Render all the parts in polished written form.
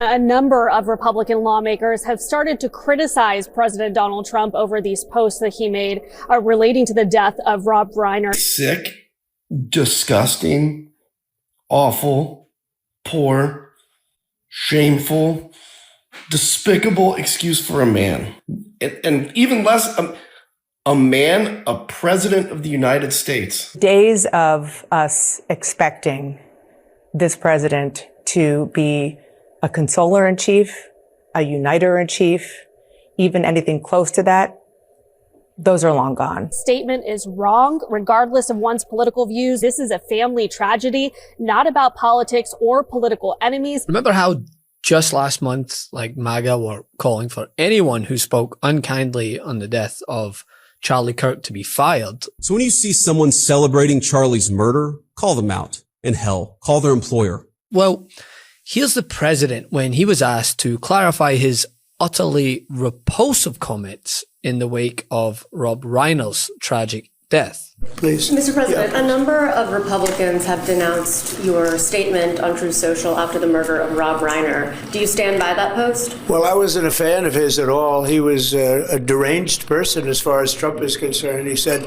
A number of Republican lawmakers have started to criticize President Donald Trump over these posts that he made relating to the death of Rob Reiner. Sick, disgusting, awful, poor, shameful, despicable excuse for a man. And even less, a man, a president of the United States. Days of us expecting this president to be a consoler-in-chief, a uniter-in-chief, even anything close to that, those are long gone. Statement is wrong, regardless of one's political views. This is a family tragedy, not about politics or political enemies. Remember how just last month, MAGA were calling for anyone who spoke unkindly on the death of Charlie Kirk to be fired. So when you see someone celebrating Charlie's murder, call them out. And hell, call their employer. Well, here's the president when he was asked to clarify his utterly repulsive comments in the wake of Rob Reiner's tragic death. Please. Mr. President, a number of Republicans have denounced your statement on Truth Social after the murder of Rob Reiner. Do you stand by that post? Well, I wasn't a fan of his at all. He was a deranged person as far as Trump is concerned. He said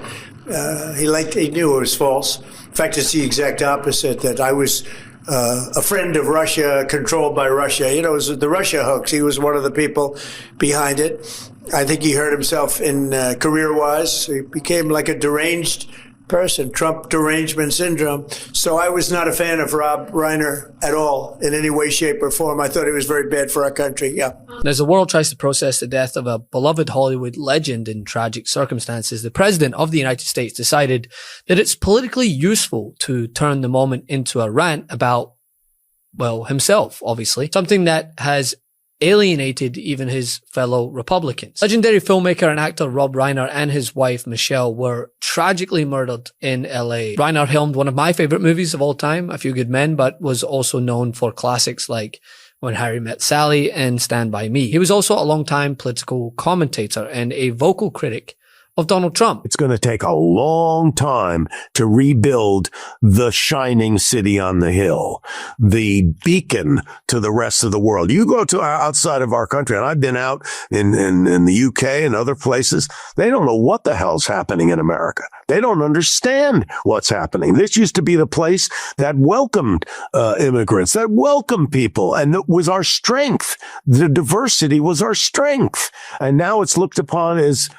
he knew it was false. In fact, it's the exact opposite, that I was a friend of Russia, controlled by Russia. It was the Russia hoax. He was one of the people behind it. I think he hurt himself in career-wise. He became like a deranged person, Trump derangement syndrome. So I was not a fan of Rob Reiner at all in any way, shape, or form. I thought he was very bad for our country. Yeah. As the world tries to process the death of a beloved Hollywood legend in tragic circumstances, the President of the United States decided that it's politically useful to turn the moment into a rant about, well, himself, obviously. Something that has alienated even his fellow Republicans. Legendary filmmaker and actor Rob Reiner and his wife Michelle were tragically murdered in LA. Reiner helmed one of my favorite movies of all time, A Few Good Men, but was also known for classics like When Harry Met Sally and Stand By Me. He was also a longtime political commentator and a vocal critic of Donald Trump. It's going to take a long time to rebuild the shining city on the hill, the beacon to the rest of the world. You go to outside of our country, and I've been out in the UK and other places. They don't know what the hell's happening in America. They don't understand what's happening. This used to be the place that welcomed immigrants, that welcomed people, and that was our strength. The diversity was our strength. And now it's looked upon as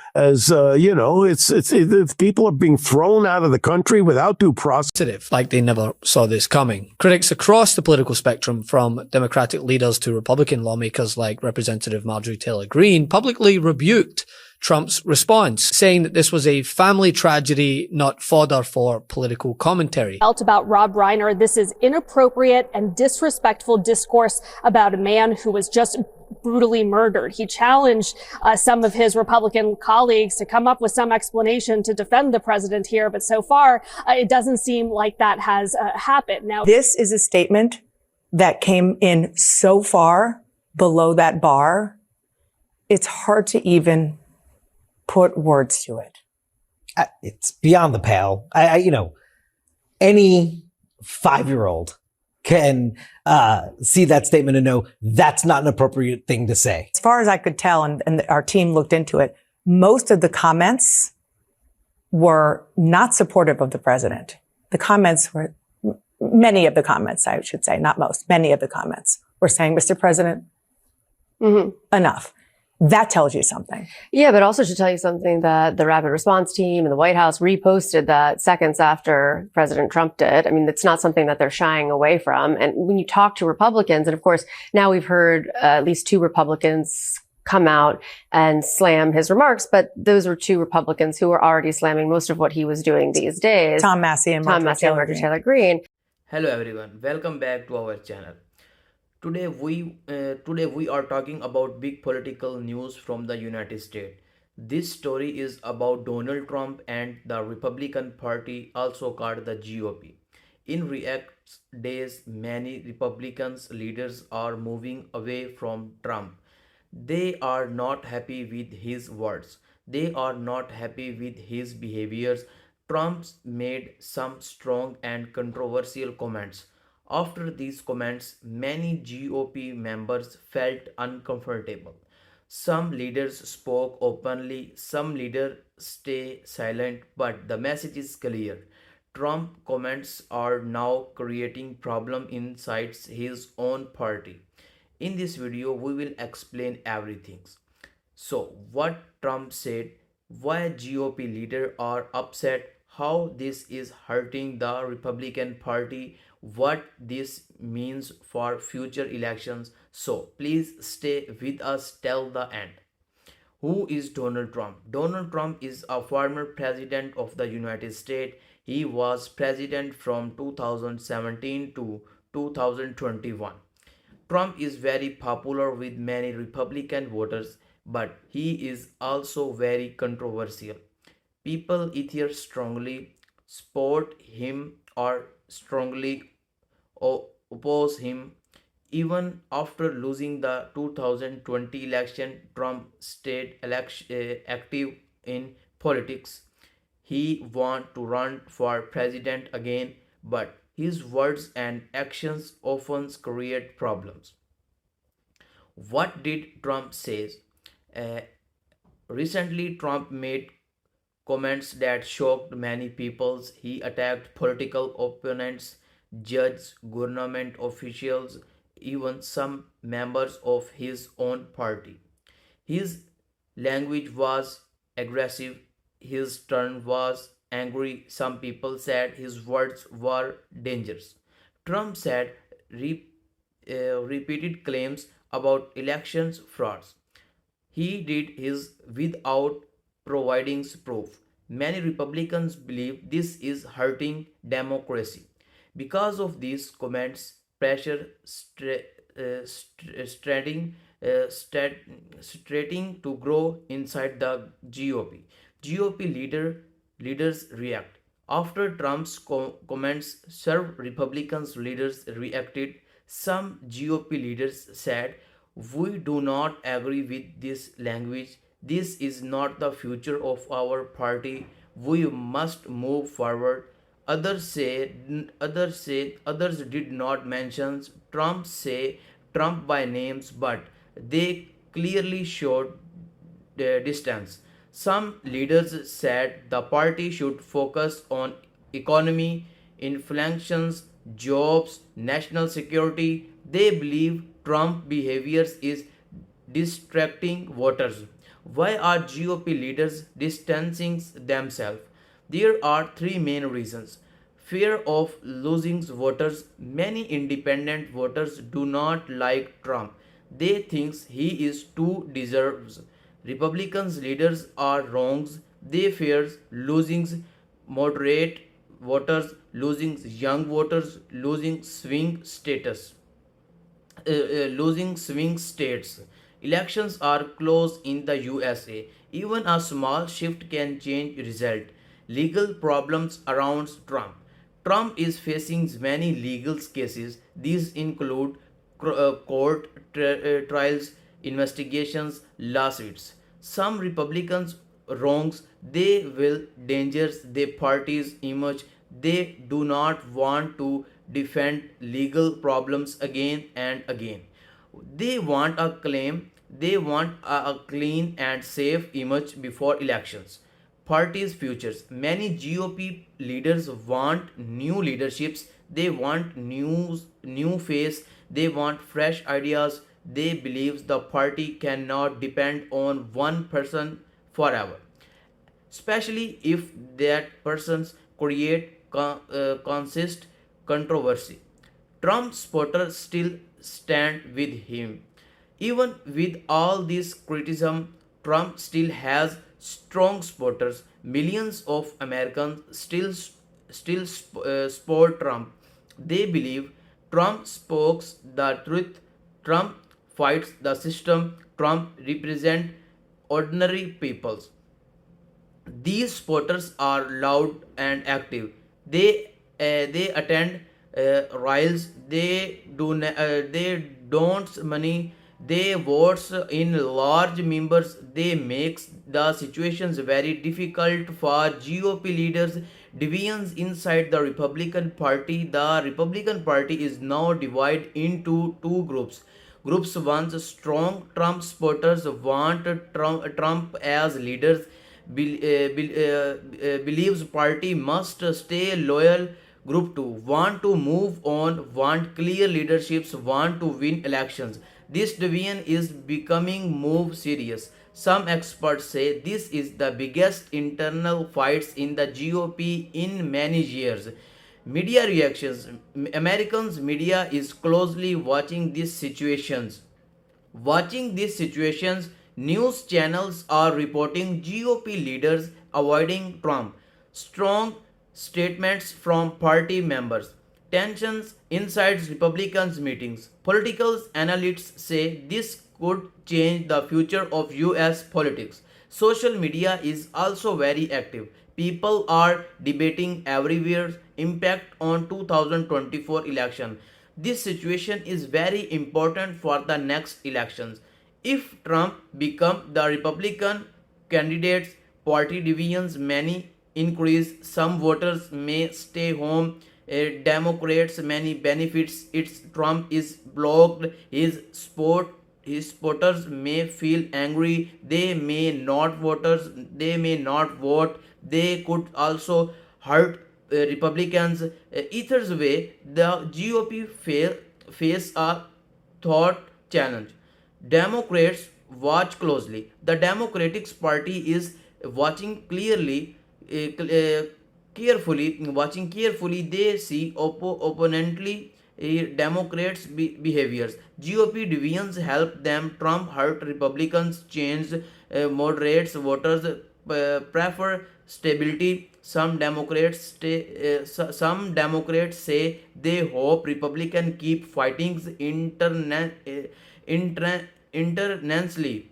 people are being thrown out of the country without due process. Like they never saw this coming. Critics across the political spectrum, from Democratic leaders to Republican lawmakers like Representative Marjorie Taylor Greene, publicly rebuked Trump's response, saying that this was a family tragedy, not fodder for political commentary. Felt about Rob Reiner, this is inappropriate and disrespectful discourse about a man who was just brutally murdered. He challenged some of his Republican colleagues to come up with some explanation to defend the president here, but so far it doesn't seem like that has happened. Now, this is a statement that came in so far below that bar, it's hard to even put words to it. It's beyond the pale. Any 5-year-old can see that statement and know that's not an appropriate thing to say. As far as I could tell, and our team looked into it, most of the comments were not supportive of the president. Many of the comments, I should say, not most, many of the comments were saying, Mr. President, enough. That tells you something. Yeah, but also should tell you something that the rapid response team and the White House reposted that seconds after President Trump did. I mean, it's not something that they're shying away from. And when you talk to Republicans, and of course, now we've heard at least 2 Republicans come out and slam his remarks, but those were 2 Republicans who were already slamming most of what he was doing these days. Tom Massey and Marjorie Taylor Greene. Hello everyone, welcome back to our channel. Today we are talking about big political news from the United States. This story is about Donald Trump and the Republican Party, also called the GOP. In recent days, many Republicans leaders are moving away from Trump. They are not happy with his words. They are not happy with his behaviors. Trump made some strong and controversial comments After these comments, many GOP members felt uncomfortable. Some leaders spoke openly, some leaders stay silent, but the message is clear. Trump comments are now creating problem inside his own party. In this video, we will explain everything. So, what Trump said, why GOP leaders are upset, how this is hurting the Republican Party, what this means for future elections. So, please stay with us till the end. Who is Donald Trump? Donald Trump is a former president of the United States. He was president from 2017 to 2021. Trump is very popular with many Republican voters, but he is also very controversial. People either strongly support him or strongly oppose him. Even after losing the 2020 election, Trump stayed active in politics. He wanted to run for president again, but his words and actions often create problems. What did Trump say? Uh, Recently, Trump made comments that shocked many people. He attacked political opponents, judges, government officials, even some members of his own party. His language was aggressive, his tone was angry. Some people said his words were dangerous. Trump said repeated claims about elections frauds. He did his without providing proof. Many Republicans believe this is hurting democracy. Because of these comments, pressure starting starting to grow inside the GOP. GOP leaders react. After Trump's comments, some Republicans leaders reacted. Some GOP leaders said, "We do not agree with this language. This is not the future of our party. We must move forward." Others did not mention Trump by names, but they clearly showed the distance. Some leaders said the party should focus on economy, inflations, jobs, national security. They believe Trump behavior is distracting voters. Why are GOP leaders distancing themselves? There are three main reasons. Fear of losing voters. Many independent voters do not like Trump. They think he is too deserves. Republicans leaders are wrongs. They fear losing moderate voters, losing young voters, losing swing states. Elections are close in the USA. Even a small shift can change result. Legal problems around Trump. Trump is facing many legal cases. These include court trials, investigations, lawsuits. Some Republicans wrongs, they will dangers their party's image. They do not want to defend legal problems again and again. They want a clean and safe image before elections. Parties' futures. Many GOP leaders want new leaderships. They want new face. They want fresh ideas. They believe the party cannot depend on one person forever, especially if that persons create consist controversy. Trump supporters still stand with him. Even with all this criticism, Trump still has strong supporters. Millions of Americans still support Trump. They believe Trump speaks the truth. Trump fights the system. Trump represents ordinary peoples. These supporters are loud and active. They attend rallies. They don't money. They votes in large numbers. They makes the situations very difficult for GOP leaders. Divisions inside the Republican Party. The Republican Party is now divided into two groups. Groups one, strong Trump supporters want Trump as leaders, believes party must stay loyal. Group 2 want to move on, want clear leaderships, want to win elections. This division is becoming more serious. Some experts say this is the biggest internal fights in the GOP in many years. Media reactions. Americans media is closely watching these situations. Watching these situations, news channels are reporting GOP leaders avoiding Trump. Strong statements from party members. Tensions inside Republicans' meetings. Political analysts say this could change the future of US politics. Social media is also very active. People are debating everywhere impact on 2024 election. This situation is very important for the next elections. If Trump become the Republican candidates, party divisions many increase. Some voters may stay home. Democrats many benefits. It's Trump is blocked. His supporters may feel angry. They may not vote. They could also hurt Republicans. Either way, the GOP face a thought challenge. Democrats watch closely. The Democratic Party is watching watching carefully. They see opponently Democrats' behaviors. GOP divisions help them. Trump hurt Republicans. Change moderates voters prefer stability. Some Democrats say they hope Republicans keep fighting internationally.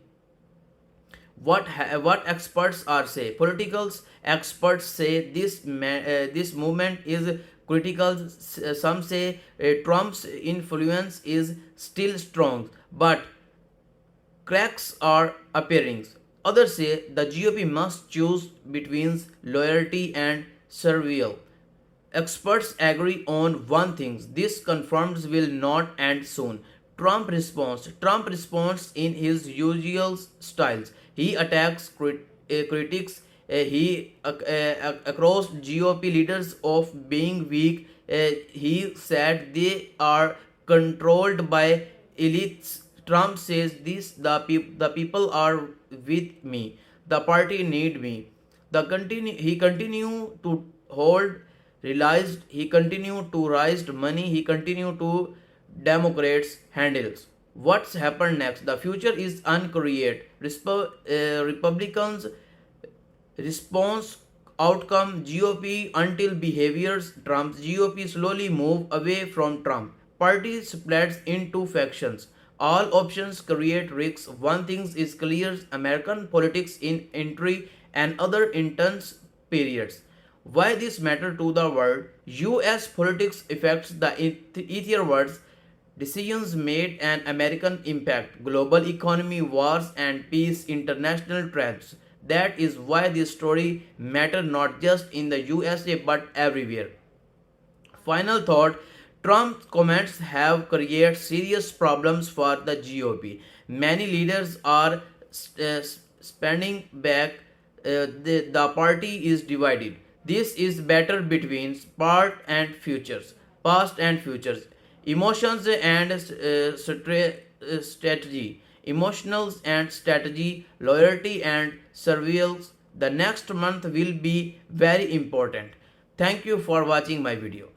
What experts are say? Political experts say this movement is critical. Some say Trump's influence is still strong, but cracks are appearing. Others say the GOP must choose between loyalty and survival. Experts agree on one thing: this confirms will not end soon. Trump responds in his usual styles. He attacks critics. He across GOP leaders of being weak. He said they are controlled by elites. Trump says this: the people are with me. The party need me. He continue to hold realized. He continue to raise money. He continue to Democrats handles. What's happened next? The future is uncreated. Republicans response outcome GOP until behaviors Trump's GOP slowly move away from Trump. Party splits into factions. All options create risks. One thing is clear: American politics in entry and other intense periods. Why this matter to the world? US politics affects the ether words. Decisions made an American impact. Global economy, wars and peace, international trends. That is why this story matter not just in the USA but everywhere. Final thought: Trump's comments have created serious problems for the GOP. Many leaders are spending back. The party is divided. This is battle between past and futures, emotions and strategy, emotionals and strategy, loyalty and surveillance. The next month will be very important. Thank you for watching my video.